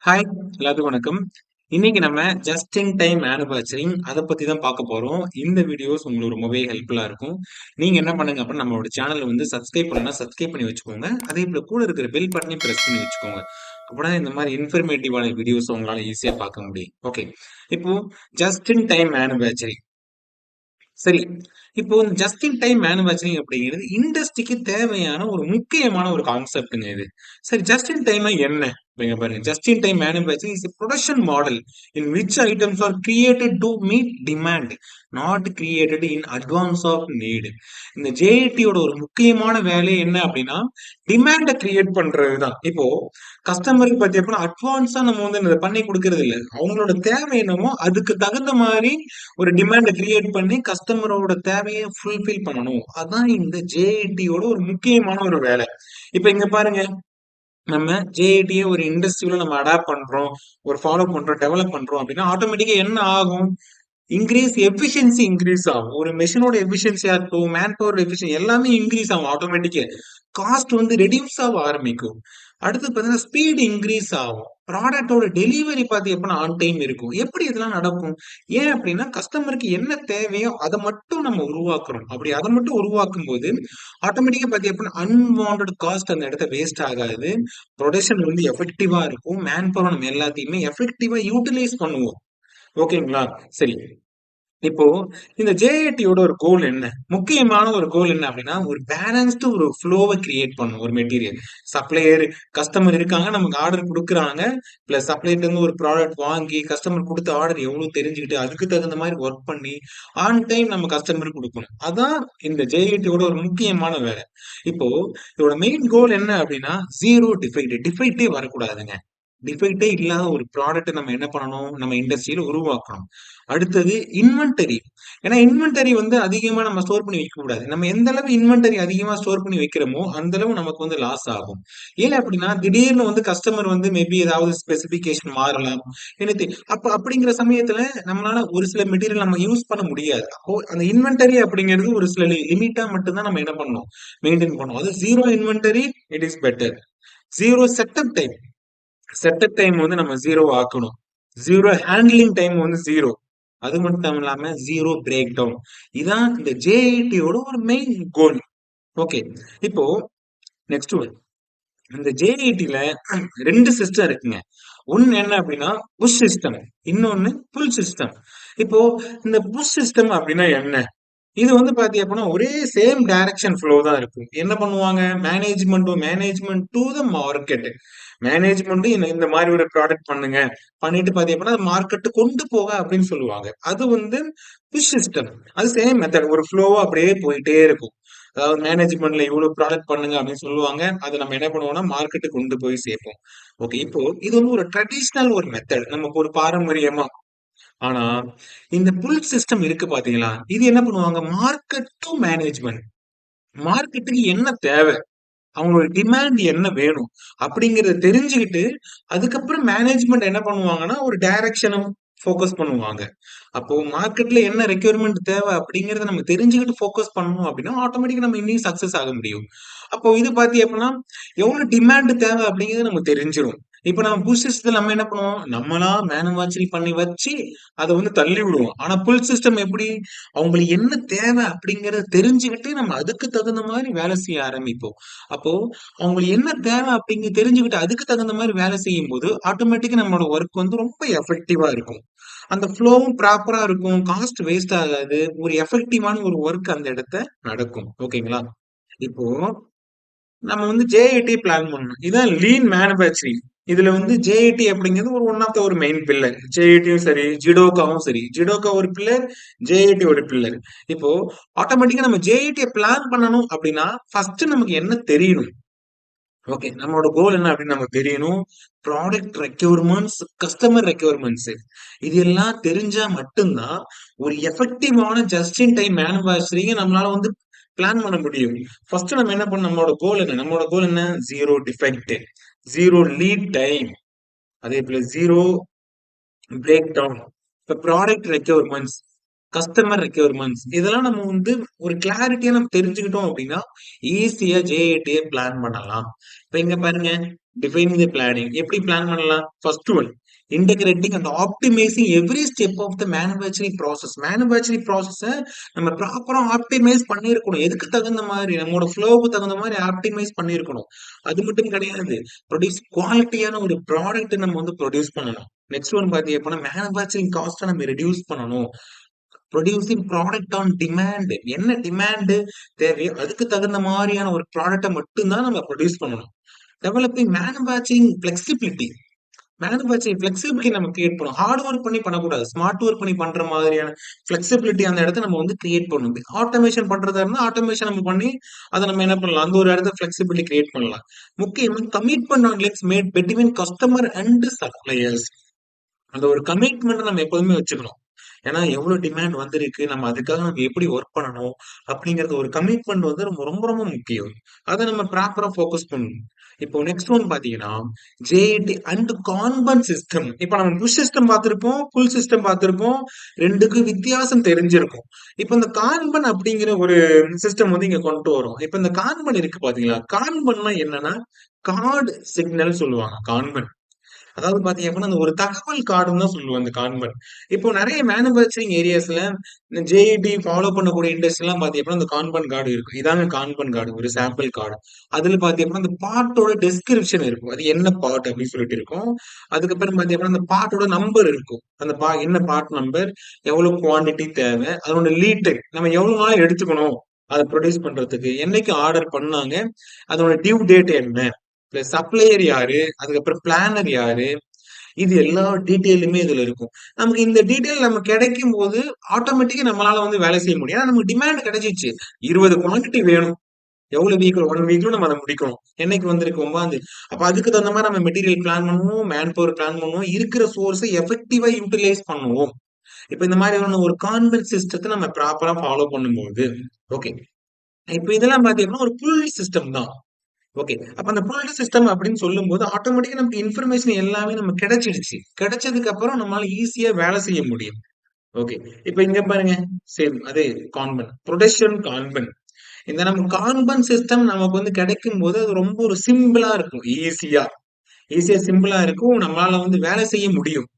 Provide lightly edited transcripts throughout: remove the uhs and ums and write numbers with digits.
Hi, எல்லாத்துக்கும் வணக்கம். இன்னைக்கு நம்ம ஜஸ்ட் இன் டைம் மேனுஃபேக்சரிங் அதை பத்தி தான் பார்க்க போறோம். இந்த வீடியோஸ் உங்களுக்கு ரொம்பவே ஹெல்ப்ஃபுல்லா இருக்கும். நீங்க என்ன பண்ணுங்க அப்படின்னா நம்மளோட சேனலை வந்து சப்ஸ்கிரைப் பண்ணலன்னா சப்ஸ்கிரைப் பண்ணி வச்சுக்கோங்க. அதே போல கூட இருக்கிற பெல் பட்டனையும் பிரஸ் பண்ணி வச்சுக்கோங்க. அப்பதான் இந்த மாதிரி இன்ஃபர்மேட்டிவான வீடியோஸ் உங்களால ஈஸியா பார்க்க முடியும். ஓகே, இப்போ ஜஸ்ட் இன் டைம் மேனுஃபேக்சரிங் சரி. இப்போ இந்த ஜஸ்ட் இன் டைம் மேனுஃபேக்சரிங் அப்படிங்கிறது இண்டஸ்ட்ரிக்கு தேவையான ஒரு முக்கியமான ஒரு கான்செப்ட்ங்க இது. சரி, ஜஸ்ட் இன் டைம்னா என்ன? இங்க பாருங்க. Just in time manufacturing is a production model in which items are created to meet demand, not created in advance of need. இந்த ஜேஏடியோட ஒரு முக்கியமான வேலை என்ன அப்படின்னா டிமாண்ட கிரியேட் பண்றதுதான். இப்போ கஸ்டமருக்கு பார்த்தீங்கன்னா அட்வான்ஸா நம்ம வந்து இதை பண்ணி கொடுக்கறது இல்ல. அவங்களோட தேவை என்னமோ அதுக்கு தகுந்த மாதிரி ஒரு டிமாண்ட கிரியேட் பண்ணி கஸ்டமரோட தேவையை ஃபுல்ஃபில் பண்ணணும். அதான் இந்த ஜேஏடியோட ஒரு முக்கியமான ஒரு வேலை. இப்ப இங்க பாருங்க. நம்ம ஜேஏடியை ஒரு இண்டஸ்ட்ரியில நம்ம அடாப்ட் பண்றோம், ஒரு ஃபாலோ பண்றோம், டெவலப் பண்றோம் அப்படின்னா ஆட்டோமேட்டிக்கா என்ன ஆகும்? இன்க்ரீஸ் ஆகும். ஒரு மெஷினோட எஃபிஷியன்சியா இருக்கட்டும், மேன் பவர் எஃபிஷியன்சி எல்லாமே இன்க்ரீஸ் ஆகும் ஆட்டோமேட்டிக்கா. காஸ்ட் வந்து ரெடியூஸ் ஆக ஆரம்பிக்கும். அடுத்து பார்த்தீங்கன்னா ஸ்பீட் இன்க்ரீஸ் ஆகும். ப்ராடக்டோட டெலிவரி பார்த்து எப்படின்னா ஆன் டைம் இருக்கும். எப்படி இதெல்லாம் நடக்கும்? ஏன் அப்படின்னா கஸ்டமருக்கு என்ன தேவையோ அதை மட்டும் நம்ம உருவாக்குறோம். அப்படி அதை மட்டும் உருவாக்கும் போது ஆட்டோமேட்டிக்கா பார்த்தி அப்படின்னா அன்வான்ட் காஸ்ட் அந்த இடத்த வேஸ்ட் ஆகாது. ப்ரொடக்ஷன் வந்து எஃபெக்டிவா இருக்கும். மேன் பவர் நம்ம எல்லாத்தையுமே எஃபெக்டிவா யூட்டிலைஸ் பண்ணுவோம். ஓகேங்களா? சரி. இப்போ இந்த ஜேஏடியோட ஒரு கோல் என்ன? முக்கியமான ஒரு கோல் என்ன அப்படின்னா ஒரு பேலன்ஸ்டு ஒரு ஃப்ளோவை கிரியேட் பண்ணும் ஒரு மெட்டீரியல். சப்ளையர், கஸ்டமர் இருக்காங்க, நமக்கு ஆர்டர் கொடுக்குறாங்க. பிளஸ் சப்ளையர்ல இருந்து ஒரு ப்ராடக்ட் வாங்கி கஸ்டமர் கொடுத்த ஆர்டர் எவ்வளவு தெரிஞ்சுக்கிட்டு அதுக்கு தகுந்த மாதிரி ஒர்க் பண்ணி ஆன் டைம் நம்ம கஸ்டமருக்கு கொடுக்கணும். அதான் இந்த ஜேஏடியோட ஒரு முக்கியமான வேலை. இப்போ இதோட மெயின் கோல் என்ன அப்படின்னா ஜீரோ டிஃபெக்ட். டிஃபெக்டே வரக்கூடாதுங்க. டிஃபெக்டே இல்லாத ஒரு ப்ராடக்ட் நம்ம என்ன பண்ணணும்? நம்ம இண்டஸ்ட்ரியில உருவாக்கணும். அடுத்தது இன்வென்டரி. ஏன்னா இன்வென்டரி வந்து அதிகமா நம்ம ஸ்டோர் பண்ணி வைக்க கூடாது. நம்ம எந்த அளவு இன்வென்டரி அதிகமா ஸ்டோர் பண்ணி வைக்கிறோமோ அந்த அளவு நமக்கு வந்து லாஸ் ஆகும். ஏன் அப்படின்னா திடீர்னு வந்து கஸ்டமர் வந்து மேபி ஏதாவது ஸ்பெசிபிகேஷன் மாறலாம். எனக்கு அப்படிங்கிற சமயத்துல நம்மளால ஒரு சில மெட்டீரியல் நம்ம யூஸ் பண்ண முடியாது. அப்போ அந்த இன்வென்டரி அப்படிங்கிறது ஒரு சில லிமிட்டா மட்டும்தான் நம்ம என்ன பண்ணணும்? மெயின்டைன் பண்ணணும். அது zero inventory it is better. Zero setup time வந்து நம்ம ஜீரோ ஆக்கணும். ஜீரோ ஹேண்ட்லிங் டைம் வந்து ஜீரோ. அது மட்டும் இல்லாம ஜீரோ பிரேக் டவுன். இதான் இந்த ஜேஐடியோட ஒரு மெயின் கோல். ஓகே, இப்போ நெக்ஸ்ட் ஒன். இந்த ஜேஐடில ரெண்டு சிஸ்டம் இருக்குங்க. ஒன்னு என்ன அப்படின்னா புஷ் சிஸ்டம், இன்னொன்னு புல் சிஸ்டம். இப்போ இந்த புஷ் சிஸ்டம் அப்படின்னா என்ன? இது வந்து பாத்தீங்க அப்படின்னா ஒரே சேம் டைரக்ஷன் ஃப்ளோ தான் இருக்கும். என்ன பண்ணுவாங்க? Management to the market. Management இந்த மாதிரி ஒரு ப்ராடக்ட் பண்ணுங்க, பண்ணிட்டு பாத்தீங்க அப்படின்னா மார்க்கெட் கொண்டு போக அப்படின்னு சொல்லுவாங்க. அது வந்து புஷ் சிஸ்டம். அது சேம் மெத்தட், ஒரு ஃப்ளோவா அப்படியே போயிட்டே இருக்கும். அதாவது மேனேஜ்மெண்ட்ல இவ்வளவு ப்ராடக்ட் பண்ணுங்க அப்படின்னு சொல்லுவாங்க. அதை நம்ம என்ன பண்ணுவோம்னா மார்க்கெட்டுக்கு கொண்டு போய் சேர்ப்போம். ஓகே, இப்போ இது வந்து ஒரு ட்ரெடிஷ்னல் ஒரு மெத்தட், நமக்கு ஒரு பாரம்பரியமா. ஆனா இந்த புல் சிஸ்டம் இருக்கு பாத்தீங்களா, இது என்ன பண்ணுவாங்க? Market to management. மார்க்கெட்டுக்கு என்ன தேவை, அவங்களோட டிமாண்ட் என்ன வேணும் அப்படிங்கறத தெரிஞ்சுக்கிட்டு அதுக்கப்புறம் மேனேஜ்மெண்ட் என்ன பண்ணுவாங்கன்னா ஒரு டைரக்ஷனை ஃபோக்கஸ் பண்ணுவாங்க. அப்போ மார்க்கெட்ல என்ன ரெக்யர்மெண்ட் தேவை அப்படிங்கறத நம்ம தெரிஞ்சுக்கிட்டு ஃபோக்கஸ் பண்ணணும் அப்படின்னா ஆட்டோமேட்டிக்கா நம்ம இன்னும் சக்சஸ் ஆக முடியும். அப்போ இது பாத்தி அப்படின்னா எவ்வளவு டிமாண்ட் தேவை அப்படிங்கிறது நமக்கு தெரிஞ்சிடும். இப்ப நம்ம புல் சிஸ்டத்துல நம்ம என்ன பண்ணுவோம்? நம்மளா மேனுஃபேக்சரிங் பண்ணி வச்சு அதை வந்து தள்ளி விடுவோம். ஆனா புல் சிஸ்டம் எப்படி? அவங்களுக்கு என்ன தேவை அப்படிங்கறத தெரிஞ்சுக்கிட்டு நம்ம அதுக்கு தகுந்த மாதிரி வேலை செய்ய ஆரம்பிப்போம். அப்போ அவங்களுக்கு என்ன தேவை அப்படிங்க தெரிஞ்சுக்கிட்டு அதுக்கு தகுந்த மாதிரி வேலை செய்யும் போது ஆட்டோமேட்டிக்கா நம்மளோட ஒர்க் வந்து ரொம்ப எஃபெக்டிவா இருக்கும். அந்த ஃப்ளோவும் ப்ராப்பரா இருக்கும். காஸ்ட் வேஸ்ட் ஆகாது. ஒரு எஃபெக்டிவான ஒரு ஒர்க் அந்த இடத்த நடக்கும். ஓகேங்களா? இப்போ நம்ம வந்து ஜேஐடி பிளான் பண்ணணும். இதான் லீன் மேனுஃபேக்சரிங். இதுல வந்து ஜேஐடி அப்படிங்கிறது ஒரு ஒன் ஆஃப் த ஒரு மெயின் பில்லர். ஜேஐடியும் சரி, ஜிடோகாவும் சரி. ஜிடோகா ஒரு பில்லர், ஜேஐடி ஒரு பில்லர். இப்போ ஆட்டோமேட்டிக்கா நம்ம ஜேஐடியை பிளான் பண்ணணும் அப்படின்னா ஃபர்ஸ்ட் நமக்கு என்ன தெரியணும்? ஓகே, நம்மளோட கோல் என்ன அப்படின்னு நமக்கு தெரியணும். ப்ராடக்ட் ரெக்யர்மெண்ட்ஸ், கஸ்டமர் ரெக்யர்மெண்ட்ஸ், இது எல்லாம் தெரிஞ்சா மட்டும்தான் ஒரு எஃபெக்டிவான ஜஸ்ட் இன் டைம் மேனுஃபேக்சரிங் நம்மளால வந்து பிளான் பண்ண முடியும். ஃபர்ஸ்ட் நம்ம என்ன பண்ணணும்? நம்மளோட கோல் என்ன? நம்மளோட கோல் என்ன? Zero defect, zero lead time, அதே போல ஜீரோ பிரேக் டவுன். இப்ப ப்ராடக்ட் ரெக்யர்மெண்ட்ஸ் கஸ்டமர் ரெக்யர்மெண்ட்ஸ் இதெல்லாம் நம்ம வந்து ஒரு கிளாரிட்டியா நம்ம தெரிஞ்சுக்கிட்டோம் அப்படின்னா ஈஸியா ஜேஏடியை பிளான் பண்ணலாம். இப்ப இங்க பாருங்க, டிஃபைனிங் தி பிளானிங் எப்படி பிளான் பண்ணலாம்? First one, integrating and optimizing every step of the manufacturing process. Manufacturing ப்ராசஸ நம்ம ப்ராப்பரா ஆப்டிமைஸ் பண்ணியிருக்கணும். எதுக்கு தகுந்த மாதிரி நம்மளோட ஃப்ளோவுக்கு தகுந்த மாதிரி ஆப்டிமைஸ் பண்ணியிருக்கணும். அது மட்டும் கிடையாது, ப்ரொடியூஸ் குவாலிட்டியான ஒரு ப்ராடக்ட் நம்ம வந்து ப்ரொடியூஸ் பண்ணணும். நெக்ஸ்ட் ஒன் பாத்தீங்க அப்படின்னா மேனுஃபேக்சரிங் காஸ்ட்டை நம்ம ரெடியூஸ் பண்ணணும். Producing product on demand. என்ன டிமாண்ட் தேவையோ அதுக்கு தகுந்த மாதிரியான ஒரு ப்ராடக்ட்டை மட்டும்தான் நம்ம ப்ரொடியூஸ் பண்ணணும். Developing manufacturing flexibility. Manufacturing flexibility நம்ம கிரியேட் பண்ணணும். ஹார்ட் ஒர்க் பண்ணி பண்ணக்கூடாது. ஸ்மார்ட் ஒர்க் பண்ணி பண்ற மாதிரியான ஃபிளெக்சிபிலிட்டி அந்த இடத்த நம்ம வந்து கிரியேட் பண்ணணும். ஆட்டோமேஷன் பண்றதா இருந்தா ஆட்டோமேஷன் நம்ம பண்ணி அதை நம்ம என்ன பண்ணலாம், அந்த ஒரு இடத்த ஃபிளெக்சிபிலிட்டி கிரியேட் பண்ணலாம். முக்கியமா commitment on let's made between customer and suppliers. அந்த ஒரு கமிட்மெண்ட் நம்ம எப்போதுமே வச்சுக்கணும். ஏன்னா எவ்வளவு டிமாண்ட் வந்திருக்கு, நம்ம அதுக்காக நம்ம எப்படி ஒர்க் பண்ணணும் அப்படிங்கறது ஒரு கமிட்மெண்ட் வந்து ரொம்ப ரொம்ப ரொம்ப முக்கியம். அதை நம்ம ப்ராப்பரா ஃபோக்கஸ் பண்ணணும். இப்போ நெக்ஸ்ட் ஒன் பாத்தீங்கன்னா ஜேடி அண்ட் கான்பன் சிஸ்டம். இப்போ நம்ம புஷ் சிஸ்டம் பார்த்திருப்போம், புல் சிஸ்டம் பார்த்திருப்போம். ரெண்டுக்கு வித்தியாசம் தெரிஞ்சிருக்கும். இப்போ இந்த கான்பன் அப்படிங்கிற ஒரு சிஸ்டம் வந்து இங்க கொண்டு வரும். இப்போ இந்த கான்பன் இருக்கு பாத்தீங்களா, கான்பன்னா என்னன்னா கார்டு சிக்னல் சொல்லுவாங்க. கான்பன் அதாவது பாத்தீங்க அப்படின்னா அந்த ஒரு தகவல் கார்டுன்னு தான் சொல்லுவோம் அந்த கான்வென்ட். இப்போ நிறைய மேனுபேக்சரிங் ஏரியாஸ்ல இந்த ஜேஇடி ஃபாலோ பண்ணக்கூடிய இண்டஸ்ட்ரி எல்லாம் பாத்தீங்க அப்படின்னா அந்த கான்வென்ட் கார்டு இருக்கும். இதாங்க கான்வென்ட் கார்டு, ஒரு சாம்பிள் கார்டு. அதுல பாத்தீங்க அப்படின்னா அந்த பார்ட்டோட டெஸ்கிரிப்ஷன் இருக்கும், அது என்ன பார்ட் அப்படின்னு சொல்லிட்டு இருக்கும். அதுக்கப்புறம் பாத்தீங்க அப்படின்னா அந்த பார்ட்டோட நம்பர் இருக்கும், அந்த என்ன பார்ட் நம்பர், எவ்வளவு குவாண்டிட்டி தேவை, அதோட லீட் டைம், நம்ம எவ்வளவு நாள் எடுத்துக்கணும் அதை ப்ரொடியூஸ் பண்றதுக்கு, என்னைக்கு ஆர்டர் பண்ணாங்க, அதோட டியூ டேட் என்ன, பிளஸ் சப்ளையர் யாரு, அதுக்கப்புறம் பிளானர் யாரு, இது எல்லா டீட்டெயிலுமே இதுல இருக்கும். நமக்கு இந்த டீட்டெயில் நம்ம கிடைக்கும் போது ஆட்டோமேட்டிக்கா நம்மளால வந்து வேலை செய்ய முடியும். ஏன்னா நமக்கு டிமாண்ட் கிடைச்சிச்சு, 20 குவான்டிட்டி வேணும், எவ்வளவு வீக்ல 1 வீக்ல நம்ம அதை முடிக்கணும், என்னைக்கு வந்திருக்கு 9. அப்ப அதுக்கு தகுந்த மாதிரி நம்ம மெட்டீரியல் பிளான் பண்ணுவோம், மேன் பவர் பிளான் பண்ணுவோம், இருக்கிற சோர்ஸை எஃபெக்டிவா யூட்டிலைஸ் பண்ணுவோம். இப்ப இந்த மாதிரி ஒரு கான்வென்ட் சிஸ்டத்தை நம்ம ப்ராப்பரா ஃபாலோ பண்ணும்போது ஓகே. இப்ப இதெல்லாம் பாத்தீங்கன்னா ஒரு புல் சிஸ்டம் தான். ஓகே. அப்ப அந்த புல்டு சிஸ்டம் அப்படின்னு சொல்லும்போது ஆட்டோமேட்டிக்கா நமக்கு இன்ஃபர்மேஷன் எல்லாமே நமக்கு கிடைச்சிடுச்சு. கிடைச்சதுக்கு அப்புறம் நம்மளால ஈஸியா வேலை செய்ய முடியும். ஓகே. இப்ப இங்க பாருங்க, சேம் அதே கான்வென்ட், ப்ரொடக்ஷன் கான்வென்ட். இந்த நம்ம கான்வென்ட் சிஸ்டம் நமக்கு வந்து கிடைக்கும் போது அது ரொம்ப ஒரு சிம்பிளா இருக்கும். ஈஸியா ஈஸியா சிம்பிளா இருக்கும். நம்மளால வந்து வேலை செய்ய முடியும்.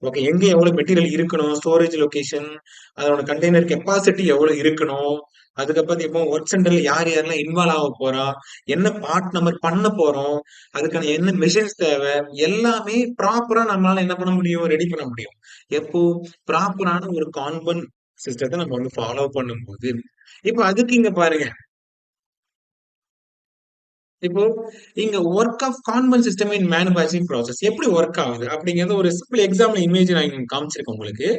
ஓகே. எங்க எவ்வளவு மெட்டீரியல் இருக்கணும், ஸ்டோரேஜ் லொகேஷன், அதோட கண்டெய்னர் கெப்பாசிட்டி எவ்வளவு இருக்கணும், அதுக்கப்புறம் இப்போ ஒர்க் சென்டர்ல யார் யாரெல்லாம் இன்வால்வ் ஆக போறா, என்ன பார்ட் நம்பர் பண்ண போறோம், அதுக்கான என்ன மெஷின்ஸ் தேவை, எல்லாமே ப்ராப்பரா நம்மளால என்ன பண்ண முடியும், ரெடி பண்ண முடியும். எப்போ ப்ராப்பரான ஒரு கான்பன் சிஸ்டத்தை நம்ம வந்து ஃபாலோ பண்ணும்போது. இப்போ அதுக்கு இங்க பாருங்க, இப்போ இங்க work of convent system in manufacturing process எப்படி ஒர்க் ஆகுது அப்படிங்கறது ஒரு சிம்பிள் எக்ஸாம்பிள் இமேஜ் நான் இங்க காமிச்சிருக்கேன் உங்களுக்கு.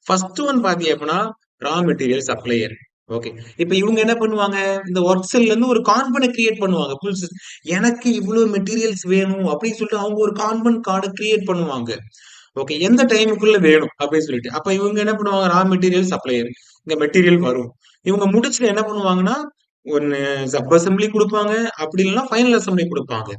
ஃபர்ஸ்ட் ஒன் பாத்தீங்க அப்படின்னா ரா மெட்டீரியல் சப்ளையர். ஓகே. இப்ப இவங்க என்ன பண்ணுவாங்க, இந்த ஒர்க் செல்ல இருந்து ஒரு கான்வென்ட் கிரியேட் பண்ணுவாங்க. எனக்கு இவ்வளவு மெட்டீரியல்ஸ் வேணும் அப்படின்னு சொல்லிட்டு அவங்க ஒரு கான்வென்ட் கார்டு கிரியேட் பண்ணுவாங்க. ஓகே. எந்த டைமுக்குள்ள வேணும் அப்படின்னு சொல்லிட்டு அப்ப இவங்க என்ன பண்ணுவாங்க, ரா மெட்டீரியல் சப்ளையர், இங்க மெட்டீரியல் வரும். இவங்க முடிச்சுட்டு என்ன பண்ணுவாங்கன்னா ஒன்னு சப் அசம்பிளி கொடுப்பாங்க, அப்படி இல்லைன்னா ஃபைனல் அசம்பிளி கொடுப்பாங்க.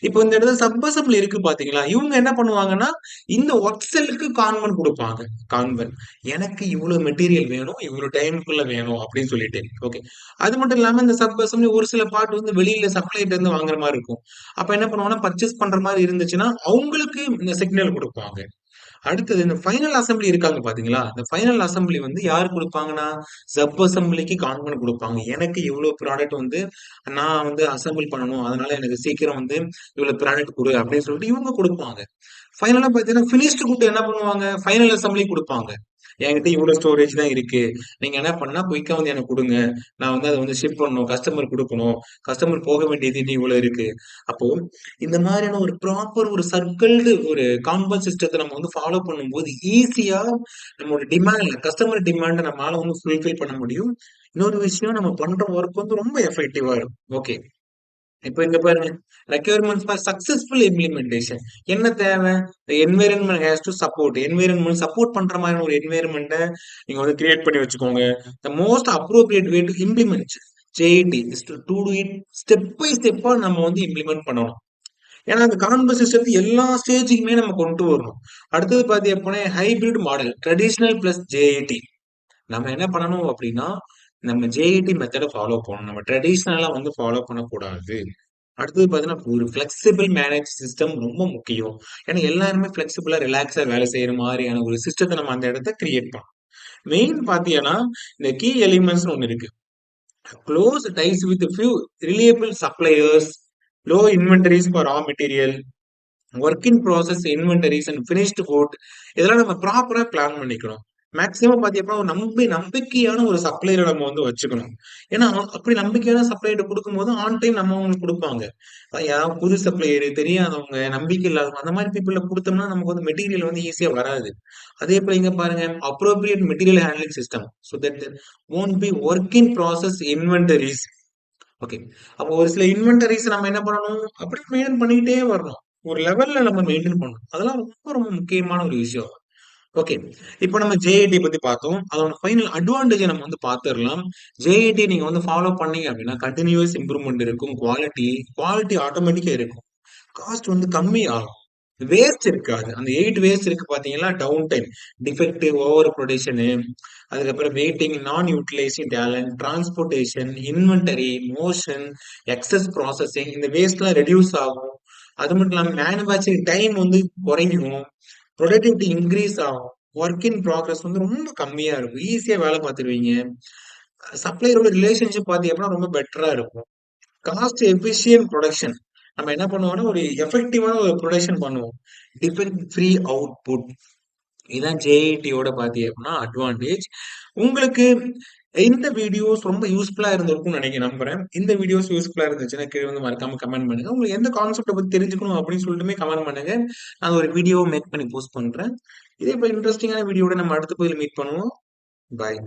இப்போ இந்த இடத்துல சப் அசம்பிளி இருக்கு பாத்தீங்களா, இவங்க என்ன பண்ணுவாங்கன்னா இந்த ஒர்க் செல்லுக்கு கான்வென்ட் கொடுப்பாங்க. கான்வென்ட் எனக்கு இவ்வளவு மெட்டீரியல் வேணும், இவ்வளவு டைமுக்குள்ள வேணும் அப்படின்னு சொல்லிட்டு. ஓகே. அது மட்டும் இல்லாம இந்த சப் அசம்பிளி ஒரு சில பார்ட் வந்து வெளியில சப்ளைட்ட இருந்து வாங்குற மாதிரி இருக்கும். அப்ப என்ன பண்ணுவாங்கன்னா பர்ச்சேஸ் பண்ற மாதிரி இருந்துச்சுன்னா அவங்களுக்கு இந்த சிக்னல் கொடுப்பாங்க. அடுத்தது இந்த ஃபைனல் அசெம்பிளி இருக்காங்க பாத்தீங்களா, இந்த ஃபைனல் அசெம்பிளி வந்து யாரு கொடுப்பாங்கன்னா சப் அசெம்பிளிக்கு கான்வென்ட் கொடுப்பாங்க. எனக்கு இவ்வளவு ப்ராடக்ட் வந்து நான் வந்து அசெம்பிள் பண்ணணும், அதனால எனக்கு சீக்கிரம் வந்து இவ்வளவு ப்ராடக்ட் கொடு அப்படின்னு சொல்லிட்டு இவங்க கொடுப்பாங்க. ஃபைனலா பாத்தீங்கன்னா பினிஷ்டு குட் என்ன பண்ணுவாங்க, ஃபைனல் அசெம்பிளி கொடுப்பாங்க. என்கிட்ட இவ்வளவு ஸ்டோரேஜ் தான் இருக்கு, நீங்க என்ன பண்ணா குயிக்கா வந்து எனக்கு கொடுங்க, நான் வந்து அதை வந்து ஷிப் பண்ணணும், கஸ்டமர் கொடுக்கணும், கஸ்டமர் போக வேண்டியது இன்னும் இவ்வளவு இருக்கு. அப்போ இந்த மாதிரியான ஒரு ப்ராப்பர் ஒரு சர்க்கிள்டு ஒரு காம்பன் சிஸ்டத்தை நம்ம வந்து ஃபாலோ பண்ணும்போது ஈஸியா நம்மளோட டிமாண்ட், கஸ்டமர் டிமாண்ட் நம்மளால வந்து ஃபுல்ஃபில் பண்ண முடியும். இன்னொரு விஷயம், நம்ம பண்ற ஒர்க் வந்து ரொம்ப எஃபெக்டிவா இருக்கும். ஓகே. இப்ப இங்க பாருங்க, ரெக்யர்மெண்ட்ஸ் ஃபார் சக்சஸ்ஃபுல் இம்ப்ளிமெண்டேஷன் என்ன தேவை, environment has to support, environment support பண்ற மாதிரி ஒரு என்வைரன்மெண்ட்டை நீங்க வந்து கிரியேட் பண்ணி வச்சுக்கோங்க. The most appropriate way to implement JIT is to do it step by ஸ்டெப்பா நம்ம வந்து இம்ப்ளிமெண்ட் பண்ணணும். ஏன்னா அந்த கான்பஸ் சிஸ்டத்தை எல்லா ஸ்டேஜுக்குமே நம்ம கொண்டு வரணும். அடுத்தது பாத்தீங்க அப்படின்னா hybrid model, traditional plus JET. நம்ம என்ன பண்ணணும் அப்படின்னா, நம்ம ஜேஇடி மெத்தட ஃபாலோ பண்ணணும். நம்ம ட்ரெடிஷனலா வந்து ஃபாலோ பண்ணக்கூடாது. அடுத்தது பார்த்தீங்கன்னா, ஒரு ஃப்ளெக்சிபிள் மேனேஜ் சிஸ்டம் ரொம்ப முக்கியம். ஏன்னா எல்லாருமே ஃப்ளெக்சிபிளா, ரிலாக்ஸா வேலை செய்ற மாரியான ஒரு சிஸ்டத்த நம்ம அந்த இடத்த கிரியேட் பண்ணணும். மெயின் பார்த்தீங்கன்னா, இந்த கீ எலிமெண்ட்ஸ்ன்னு ஒண்ணு இருக்கு. Close ties with few reliable suppliers, low inventories for raw material, work in process inventories and finished good, இதெல்லாம் நம்ம ப்ராப்பரா பிளான் பண்ணிக்கணும். மேக்ஸிமம் பாத்தீங்கன்னா ஒரு நம்பிக்கையான ஒரு சப்ளையரை நம்ம வந்து வச்சுக்கணும். ஏன்னா அப்படி நம்பிக்கையான சப்ளையர் கொடுக்கும்போது ஆன் டைம் நம்ம அவங்களுக்கு கொடுப்பாங்க. யாராவது புது சப்ளையர், தெரியாதவங்க, நம்பிக்கை இல்லாதவங்க, அந்த மாதிரி பீப்புள கொடுத்தோம்னா நமக்கு வந்து மெட்டீரியல் வந்து ஈஸியா வராது. அதே போல இங்க பாருங்க, appropriate material handling system so that won't be work in process inventories. Okay. அப்போ ஒரு சில இன்வென்டரிஸ் நம்ம என்ன பண்ணணும்? அப்படி மெயின்டெயின் பண்ணிக்கிட்டே வரணும். ஒரு லெவல்ல நம்ம மெயின்டெயின் பண்ணணும். அதெல்லாம் ரொம்ப ரொம்ப முக்கியமான ஒரு விஷயம். ஓகே. இப்போ நம்ம ஜேஏடி பத்தி பார்த்தோம். அதோட ஃபைனல் அட்வான்டேஜ நம்ம வந்து பார்த்துரலாம். ஜேஏடி நீங்க வந்து ஃபாலோ பண்ணீங்க அப்படின்னா, கன்டினியூயஸ் இம்ப்ரூவ்மென்ட் இருக்கும். குவாலிட்டி ஆட்டோமேட்டிக்கா இருக்கும். காஸ்ட் வந்து கம்மி ஆகும். வேஸ்ட் இருக்காது. அந்த 8 வேஸ்ட் இருக்கு பார்த்தீங்களா? Down time, defective, over production, அதுக்கப்புறம் waiting, non utilising talent, transportation, inventory, motion, excess processing, இந்த வேஸ்ட்லாம் ரெடியூஸ் ஆகும். அது மட்டும் இல்லாம மேனுஃபேக்சரிங் டைம் வந்து குறையும். ப்ரொடக்டிவிட்டி இன்க்ரீஸ் ஆகும். ஒர்க் இன் ப்ராக்ரஸ் வந்து ரொம்ப கம்மியா இருக்கும். ஈஸியா வேலை பார்த்துருவீங்க. சப்ளையரோட ரிலேஷன்ஷிப் பார்த்தீங்க அப்படின்னா ரொம்ப பெட்டரா இருக்கும். Cost efficient production. நம்ம என்ன பண்ணுவோம்னா, ஒரு எஃபெக்டிவான ஒரு ப்ரொடக்ஷன் பண்ணுவோம். Defect free output. இதான் ஜேஇடியோட பார்த்தீங்க அப்படின்னா அட்வான்டேஜ். உங்களுக்கு இந்த வீடியோஸ் ரொம்ப யூஸ்ஃபுல்லா இருந்திருக்கும்னு நம்புறேன். இந்த வீடியோஸ் யூஸ்ஃபுல்லா இருந்துச்சுன்னா கீழ வந்து மறக்காம கமெண்ட் பண்ணுங்க. உங்களுக்கு எந்த கான்செப்ட்ட பத்தி தெரிஞ்சுக்கணும் அப்படின்னு சொல்லிட்டுமே கமெண்ட் பண்ணுங்க. நான் ஒரு வீடியோ மேக் பண்ணி போஸ்ட் பண்றேன். இதே போல இன்ட்ரஸ்டிங்கான வீடியோட நம்ம அடுத்த பதில மீட் பண்ணுவோம். பாய்.